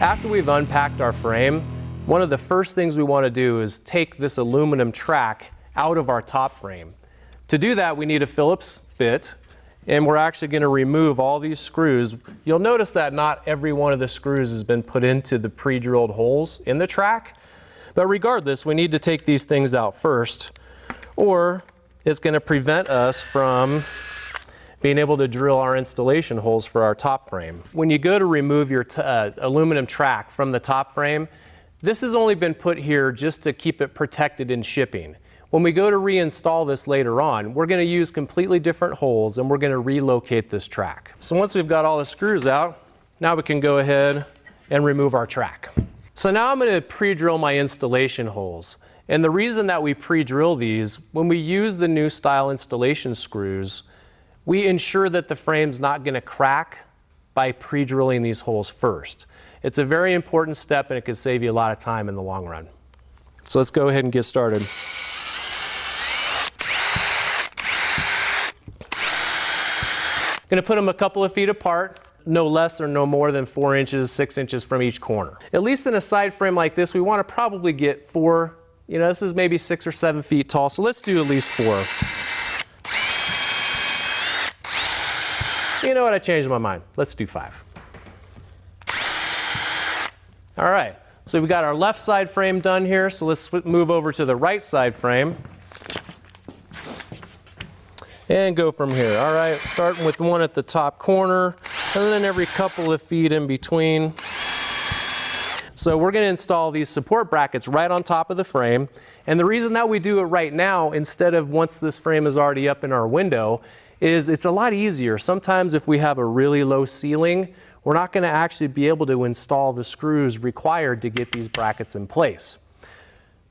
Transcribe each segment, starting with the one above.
After we've unpacked our frame, one of the first things we want to do is take this aluminum track out of our top frame. To do that, we need a Phillips bit, and we're actually going to remove all these screws. You'll notice that not every one of the screws has been put into the pre-drilled holes in the track, but regardless, we need to take these things out first, or it's going to prevent us from being able to drill our installation holes for our top frame. When you go to remove your aluminum track from the top frame, this has only been put here just to keep it protected in shipping. When we go to reinstall this later on, we're going to use completely different holes and we're going to relocate this track. So once we've got all the screws out, now we can go ahead and remove our track. So now I'm going to pre-drill my installation holes. And the reason that we pre-drill these, when we use the NewStyle installation screws, we ensure that the frame's not going to crack by pre-drilling these holes first. It's a very important step and it could save you a lot of time in the long run. So let's go ahead and get started. Going to put them a couple of feet apart, no less or no more than 4 inches, 6 inches from each corner. At least in a side frame like this, we want to probably get 4, this is maybe 6 or 7 feet tall, so let's do at least 4. You know what, I changed my mind. Let's do 5. All right, so we've got our left side frame done here, so let's move over to the right side frame and go from here. All right, starting with one at the top corner and then every couple of feet in between. So we're going to install these support brackets right on top of the frame, and the reason that we do it right now instead of once this frame is already up in our window is it's a lot easier. Sometimes if we have a really low ceiling, we're not going to actually be able to install the screws required to get these brackets in place.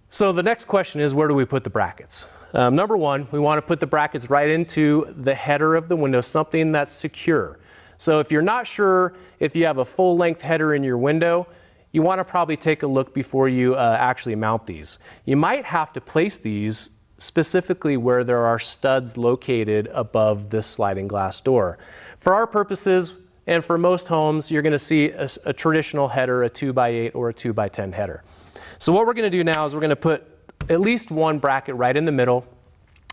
So the next question is, where do we put the brackets? Number one, we want to put the brackets right into the header of the window, something that's secure. So if you're not sure if you have a full-length header in your window, you want to probably take a look before you actually mount these. You might have to place these specifically where there are studs located above this sliding glass door. For our purposes, and for most homes, you're going to see a traditional header, a 2x8 or a 2x10 header. So what we're going to do now is we're going to put at least one bracket right in the middle,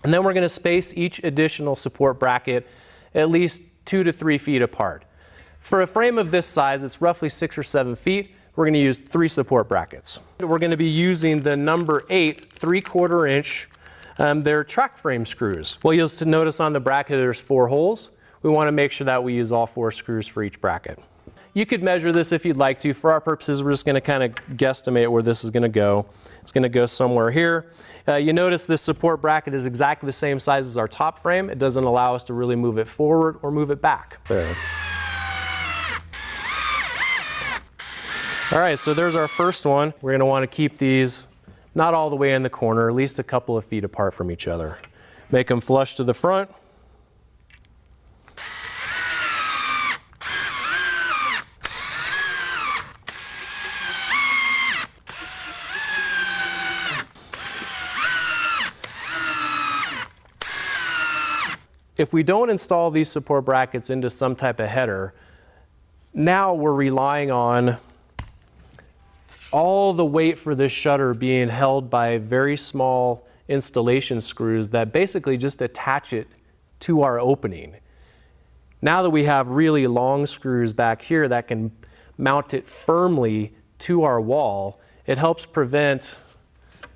and then we're going to space each additional support bracket at least 2 to 3 feet apart. For a frame of this size, it's roughly 6 or 7 feet. We're going to use 3 support brackets. We're going to be using the number 8 3/4 inch. They're track frame screws. Well, you'll notice on the bracket there's 4 holes. We want to make sure that we use all 4 screws for each bracket. You could measure this if you'd like to. For our purposes, we're just going to kind of guesstimate where this is going to go. It's going to go somewhere here. You notice this support bracket is exactly the same size as our top frame. It doesn't allow us to really move it forward or move it back. There. All right, so there's our first one. We're going to want to keep these not all the way in the corner, at least a couple of feet apart from each other. Make them flush to the front. If we don't install these support brackets into some type of header, now we're relying on all the weight for this shutter being held by very small installation screws that basically just attach it to our opening. Now that we have really long screws back here that can mount it firmly to our wall, it helps prevent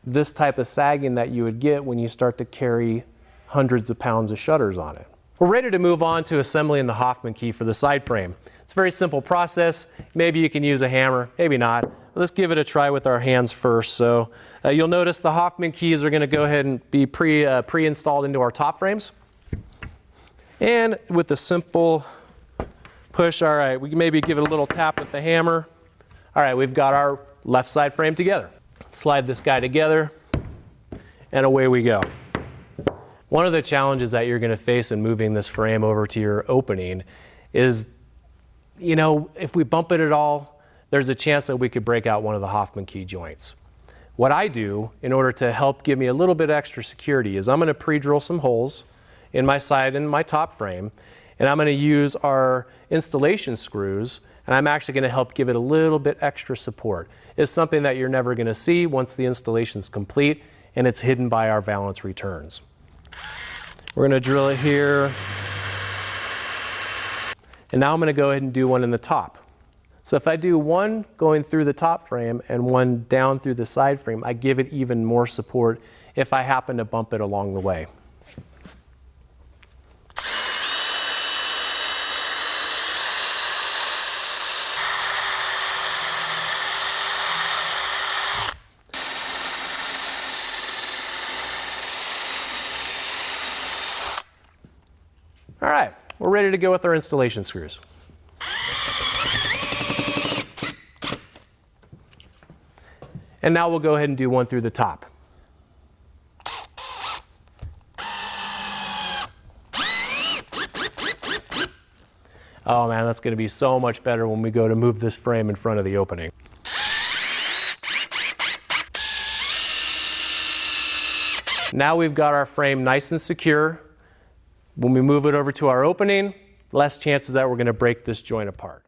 this type of sagging that you would get when you start to carry hundreds of pounds of shutters on it. We're ready to move on to assembling the Hoffman key for the side frame. It's a very simple process. Maybe you can use a hammer, maybe not. Let's give it a try with our hands first. So you'll notice the Hoffman keys are going to go ahead and be pre-installed into our top frames. And with a simple push, all right, we can maybe give it a little tap with the hammer. All right, we've got our left side frame together. Slide this guy together, and away we go. One of the challenges that you're going to face in moving this frame over to your opening is, if we bump it at all, there's a chance that we could break out one of the Hoffman key joints. What I do in order to help give me a little bit extra security is I'm going to pre-drill some holes in my side and my top frame, and I'm going to use our installation screws and I'm actually going to help give it a little bit extra support. It's something that you're never going to see once the installation is complete, and it's hidden by our valance returns. We're going to drill it here, and now I'm going to go ahead and do one in the top. So if I do one going through the top frame and one down through the side frame, I give it even more support if I happen to bump it along the way. All right, we're ready to go with our installation screws. And now we'll go ahead and do one through the top. Oh man, that's going to be so much better when we go to move this frame in front of the opening. Now we've got our frame nice and secure. When we move it over to our opening, less chances that we're going to break this joint apart.